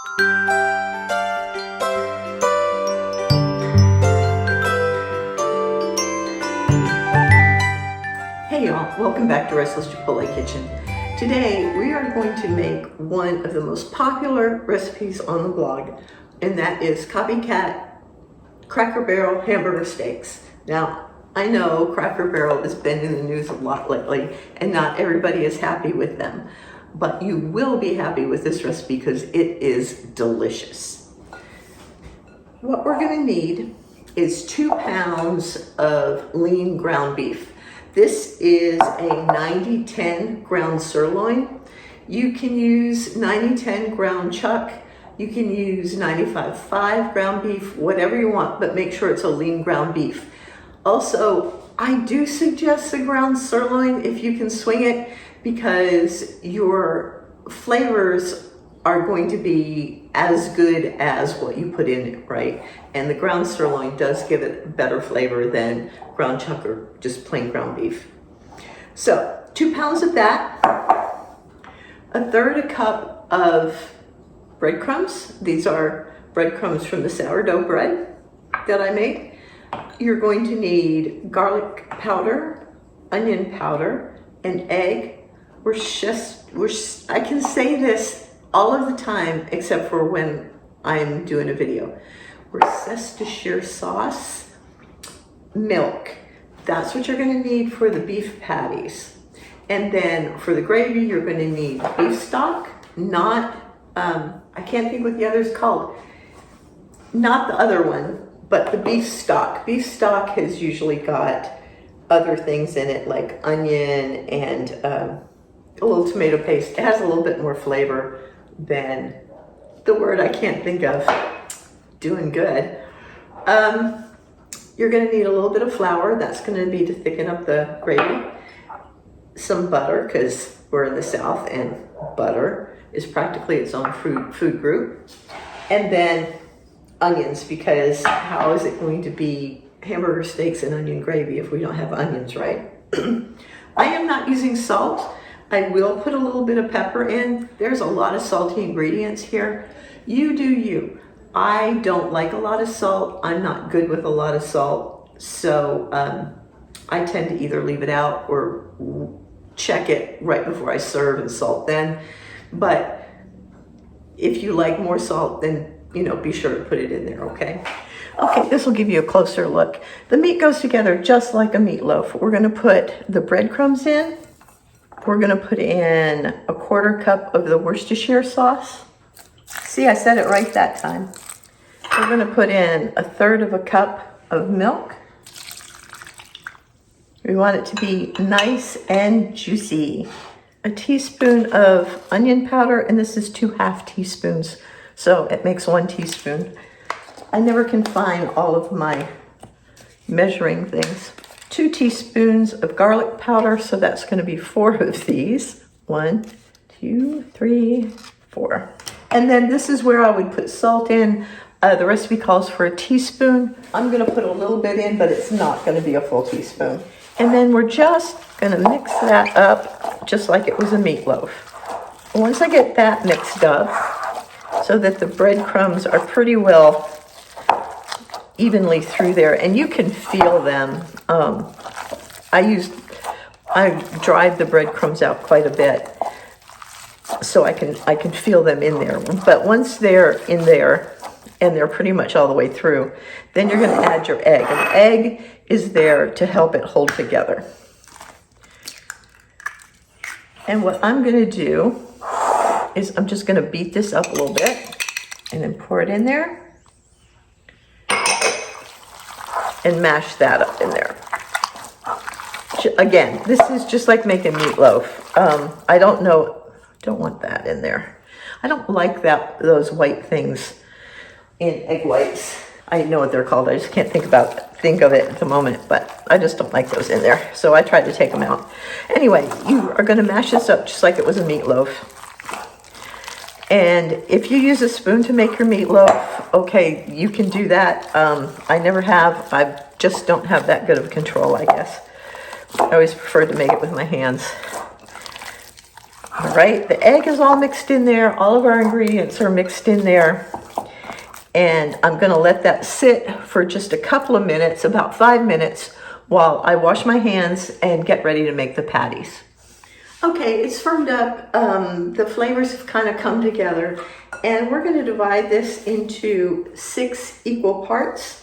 Hey y'all, welcome back to Restless Chipotle Kitchen. Today we are going to make one of the most popular recipes on the blog, and that is Copycat Cracker Barrel Hamburger Steaks. Now, I know Cracker Barrel has been in the news a lot lately, and not everybody is happy with them, but you will be happy with this recipe because it is delicious. What we're going to need is 2 pounds of lean ground beef. This is a 90-10 ground sirloin. You can use 90-10 ground chuck. You can use 95-5 ground beef, whatever you want, but make sure it's a lean ground beef. Also, I do suggest the ground sirloin if you can swing it, because your flavors are going to be as good as what you put in it, right? And the ground sirloin does give it better flavor than ground chuck or just plain ground beef. So 2 pounds of that, 1/3 cup of breadcrumbs. These are breadcrumbs from the sourdough bread that I made. You're going to need garlic powder, onion powder, an egg. I can say this all of the time except for when I'm doing a video. Worcestershire sauce, milk. That's what you're going to need for the beef patties. And then for the gravy, you're going to need beef stock, not, I can't think what the other is called. Not the other one, but the beef stock. Beef stock has usually got other things in it like onion and a little tomato paste. It has a little bit more flavor than the word I can't think of. Doing good. You're going to need a little bit of flour. That's going to be to thicken up the gravy. Some butter, because we're in the South and butter is practically its own food group. And then onions, because how is it going to be hamburger steaks and onion gravy if we don't have onions, right? I am not using salt. I will put a little bit of pepper in. There's a lot of salty ingredients here. You do you. I don't like a lot of salt. I'm not good with a lot of salt. So I tend to either leave it out or check it right before I serve and salt then. But if you like more salt, then be sure to put it in there, okay? Okay, this will give you a closer look. The meat goes together just like a meatloaf. We're gonna put the breadcrumbs in. We're gonna put in a 1/4 cup of the Worcestershire sauce. See, I said it right that time. We're gonna put in 1/3 cup of milk. We want it to be nice and juicy. A teaspoon of onion powder, and this is 2 half teaspoons, so it makes 1 teaspoon. I never can find all of my measuring things. 2 teaspoons of garlic powder, so that's going to be 4 of these. 1, 2, 3, 4. And then this is where I would put salt in. The recipe calls for a teaspoon. I'm going to put a little bit in, but it's not going to be a full teaspoon. And then we're just going to mix that up just like it was a meatloaf. Once I get that mixed up so that the breadcrumbs are pretty well evenly through there, and you can feel them. I dried the breadcrumbs out quite a bit, so I can feel them in there. But once they're in there and they're pretty much all the way through, then you're going to add your egg. And the egg is there to help it hold together. And what I'm going to do is I'm just going to beat this up a little bit and then pour it in there. And mash that up in there. Again, this is just like making meatloaf. I don't want that in there. I don't like those white things in egg whites. I know what they're called. I just can't think of it at the moment, but I just don't like those in there. So I tried to take them out. Anyway, you are going to mash this up just like it was a meatloaf. And if you use a spoon to make your meatloaf, okay, you can do that. I never have. I just don't have that good of control, I guess. I always prefer to make it with my hands. All right, the egg is all mixed in there. All of our ingredients are mixed in there. And I'm gonna let that sit for just a couple of minutes, about 5 minutes, while I wash my hands and get ready to make the patties. Okay, it's firmed up. The flavors have kind of come together, and we're gonna divide this into 6 equal parts.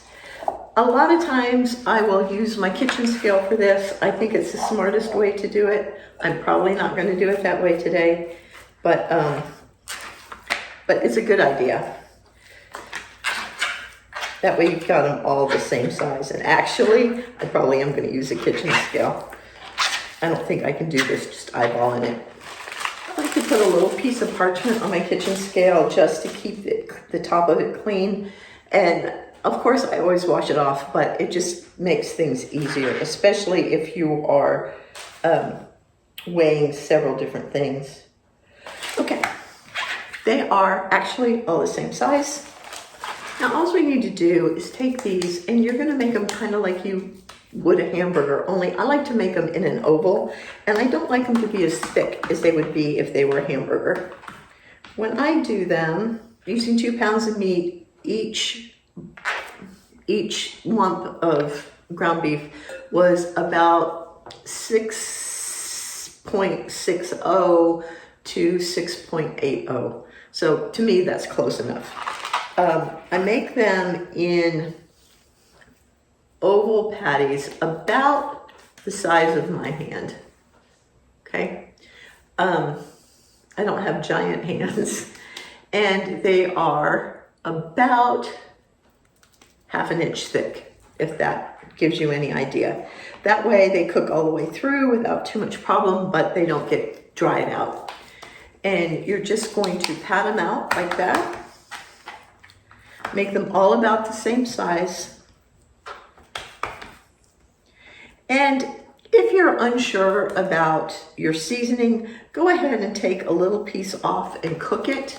A lot of times I will use my kitchen scale for this. I think it's the smartest way to do it. I'm probably not gonna do it that way today, but it's a good idea. That way you've got them all the same size. And actually, I probably am gonna use a kitchen scale. I don't think I can do this just eyeballing it. I like to put a little piece of parchment on my kitchen scale just to keep the top of it clean. And of course, I always wash it off, but it just makes things easier, especially if you are weighing several different things. Okay, they are actually all the same size. Now, all we need to do is take these, and you're gonna make them kind of like you would a hamburger, only I like to make them in an oval, and I don't like them to be as thick as they would be if they were a hamburger. When I do them, using 2 pounds of meat, each lump of ground beef was about 6.60 to 6.80. So to me, that's close enough. I make them in oval patties about the size of my hand, okay? I don't have giant hands, and they are about ½ inch thick, if that gives you any idea. That way they cook all the way through without too much problem, but they don't get dried out. And you're just going to pat them out like that. Make them all about the same size. And if you're unsure about your seasoning, go ahead and take a little piece off and cook it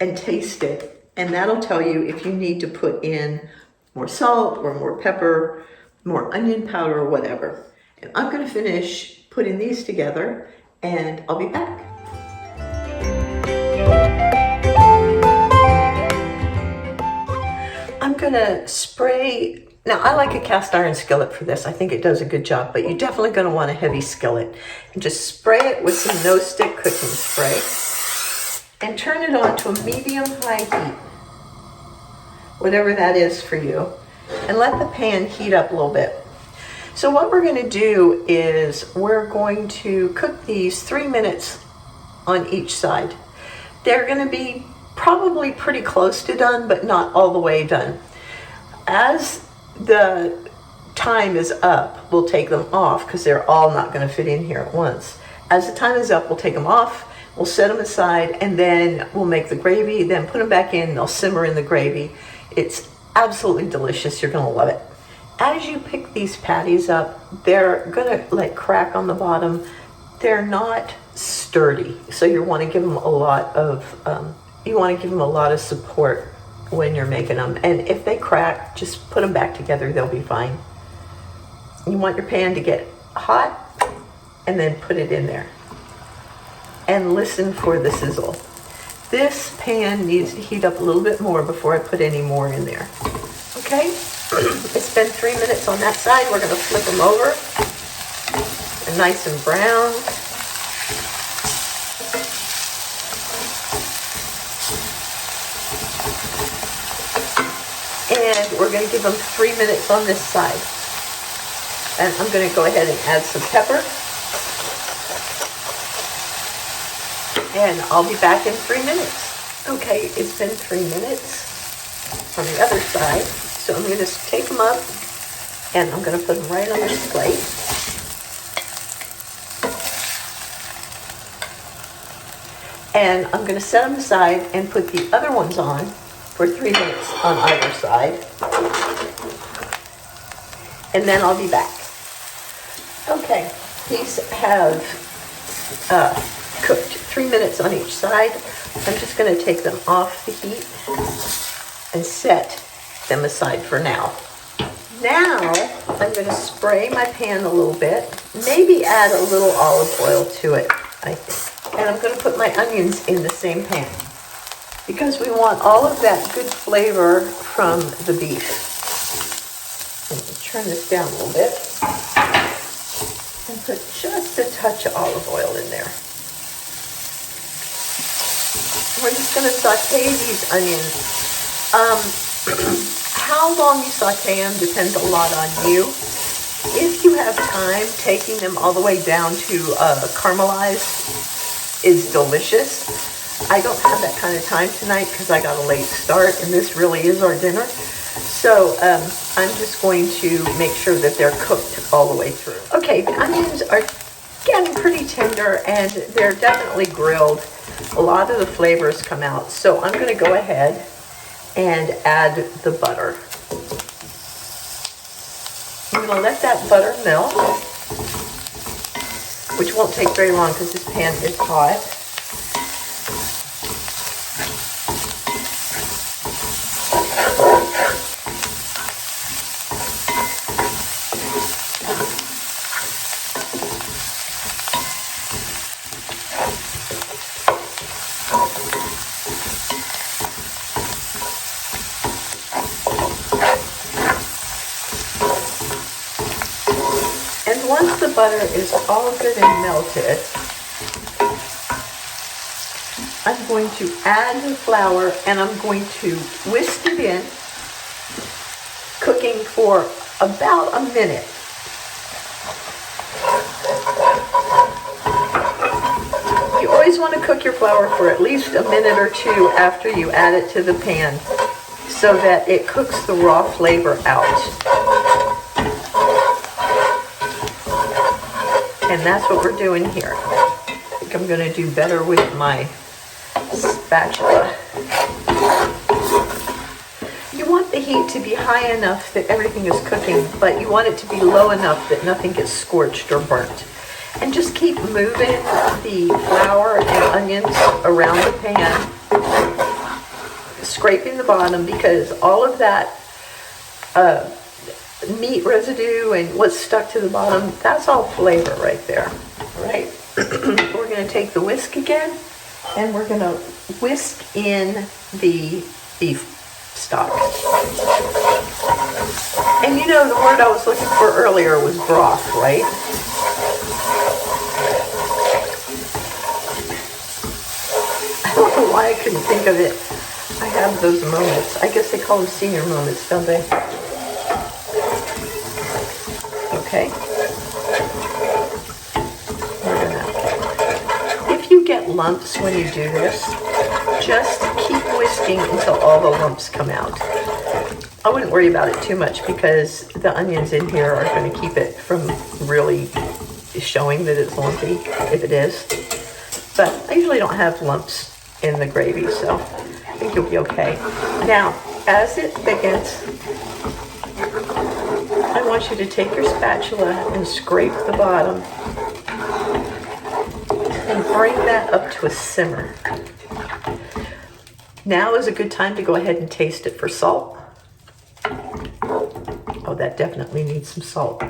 and taste it. And that'll tell you if you need to put in more salt or more pepper, more onion powder or whatever. And I'm gonna finish putting these together and I'll be back. I'm gonna spray. Now, I like a cast iron skillet for this. I think it does a good job, but you're definitely gonna want a heavy skillet. And just spray it with some no-stick cooking spray and turn it on to a medium-high heat, whatever that is for you, and let the pan heat up a little bit. So what we're gonna do is we're going to cook these 3 minutes on each side. They're gonna be probably pretty close to done, but not all the way done. As the time is up, we'll take them off because they're all not going to fit in here at once. As the time is up, we'll take them off, we'll set them aside, and then we'll make the gravy, then put them back in, they'll simmer in the gravy. It's absolutely delicious. You're going to love it. As you pick these patties up, they're going to like crack on the bottom. They're not sturdy, so you want to give them a lot of support when you're making them. And if they crack, just put them back together, they'll be fine. You want your pan to get hot and then put it in there. And listen for the sizzle. This pan needs to heat up a little bit more before I put any more in there. Okay, it's been 3 minutes on that side. We're gonna flip them over. They're nice and brown. And we're going to give them 3 minutes on this side. And I'm going to go ahead and add some pepper. And I'll be back in 3 minutes. Okay, it's been 3 minutes on the other side. So I'm going to take them up and I'm going to put them right on this plate. And I'm going to set them aside and put the other ones on for 3 minutes on either side. And then I'll be back. Okay, these have cooked 3 minutes on each side. I'm just going to take them off the heat and set them aside for now. Now, I'm going to spray my pan a little bit, maybe add a little olive oil to it, I think. And I'm going to put my onions in the same pan because we want all of that good flavor from the beef. Let me turn this down a little bit and put just a touch of olive oil in there. We're just going to saute these onions. How long you saute them depends a lot on you. If you have time, taking them all the way down to caramelize is delicious. I don't have that kind of time tonight because I got a late start and this really is our dinner. So I'm just going to make sure that they're cooked all the way through. Okay, the onions are getting pretty tender and they're definitely grilled. A lot of the flavors come out. So I'm going to go ahead and add the butter. I'm going to let that butter melt, which won't take very long because this pan is hot. And once the butter is all good and melted, I'm going to add the flour and I'm going to whisk it in, cooking for about a minute. You always want to cook your flour for at least a minute or two after you add it to the pan so that it cooks the raw flavor out. And that's what we're doing here. I think I'm going to do better with my spatula. You want the heat to be high enough that everything is cooking, but you want it to be low enough that nothing gets scorched or burnt. And just keep moving the flour and onions around the pan, scraping the bottom because all of that meat residue and what's stuck to the bottom, that's all flavor right there, right? We're going to take the whisk again and we're going to whisk in the beef stock. And you know, the word I was looking for earlier was broth, right? I don't know why I couldn't think of it. I have those moments. I guess they call them senior moments, don't they? Okay. If you get lumps when you do this, just keep whisking until all the lumps come out. I wouldn't worry about it too much because the onions in here are going to keep it from really showing that it's lumpy, if it is. But I usually don't have lumps in the gravy, so I think you'll be okay. Now, as it thickens, I want you to take your spatula and scrape the bottom and bring that up to a simmer. Now is a good time to go ahead and taste it for salt. Oh, that definitely needs some salt.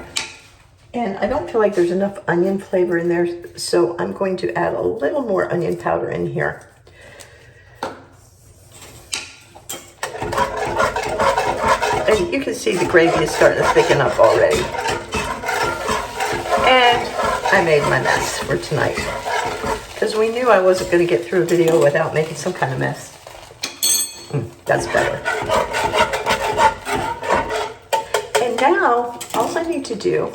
And I don't feel like there's enough onion flavor in there, so I'm going to add a little more onion powder in here. And you can see the gravy is starting to thicken up already. And I made my mess for tonight because we knew I wasn't going to get through a video without making some kind of mess. That's better. And now, all I need to do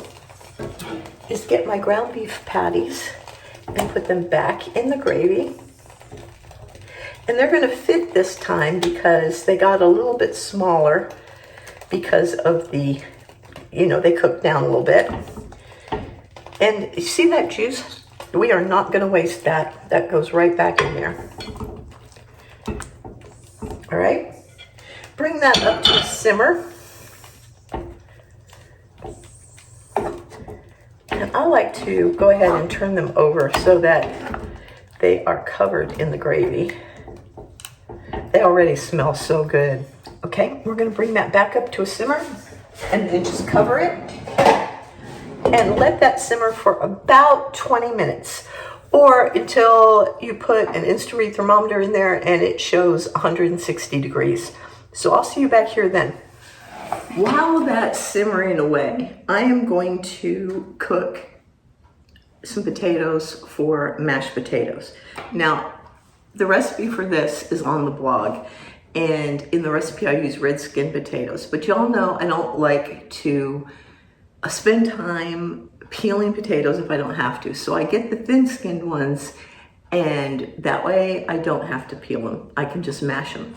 is get my ground beef patties and put them back in the gravy. And they're going to fit this time because they got a little bit smaller because of the, you know, they cooked down a little bit. And you see that juice? We are not going to waste that. That goes right back in there. All right. Bring that up to a simmer. And I like to go ahead and turn them over so that they are covered in the gravy. They already smell so good. Okay, we're going to bring that back up to a simmer and then just cover it and let that simmer for about 20 minutes. or until you put an Insta-read thermometer in there and it shows 160 degrees. So I'll see you back here then. While that's simmering away, I am going to cook some potatoes for mashed potatoes. Now, the recipe for this is on the blog, and in the recipe I use red skin potatoes, but y'all know I don't like to spend time peeling potatoes if I don't have to. So I get the thin-skinned ones, and that way I don't have to peel them. I can just mash them.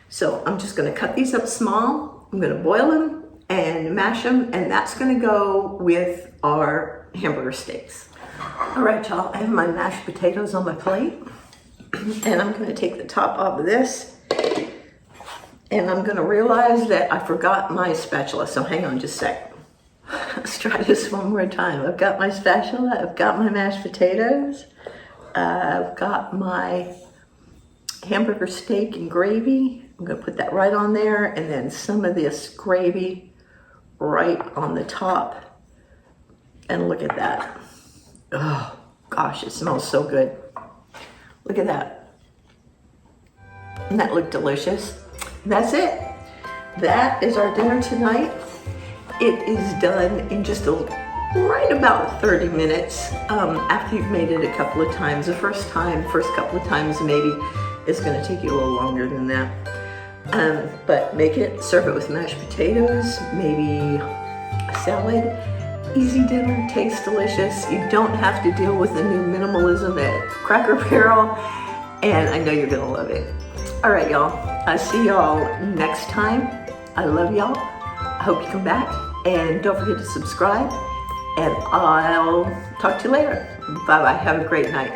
So I'm just gonna cut these up small. I'm gonna boil them and mash them, and that's gonna go with our hamburger steaks. All right, y'all, I have my mashed potatoes on my plate, and I'm gonna take the top off of this, and I'm gonna realize that I forgot my spatula, so hang on just a sec. Let's try this one more time. I've got my spatula, I've got my mashed potatoes, I've got my hamburger steak and gravy. I'm gonna put that right on there, and then some of this gravy right on the top. And look at that. Oh gosh, it smells so good. Look at that. Doesn't that look delicious? And that's it. That is our dinner tonight. It is done in just right about 30 minutes after you've made it a couple of times. The first couple of times maybe it's gonna take you a little longer than that. But make it, serve it with mashed potatoes, maybe a salad. Easy dinner, tastes delicious. You don't have to deal with the new minimalism at Cracker Barrel, and I know you're gonna love it. All right, y'all, I'll see y'all next time. I love y'all. I hope you come back, and don't forget to subscribe, and I'll talk to you later. Bye-bye, have a great night.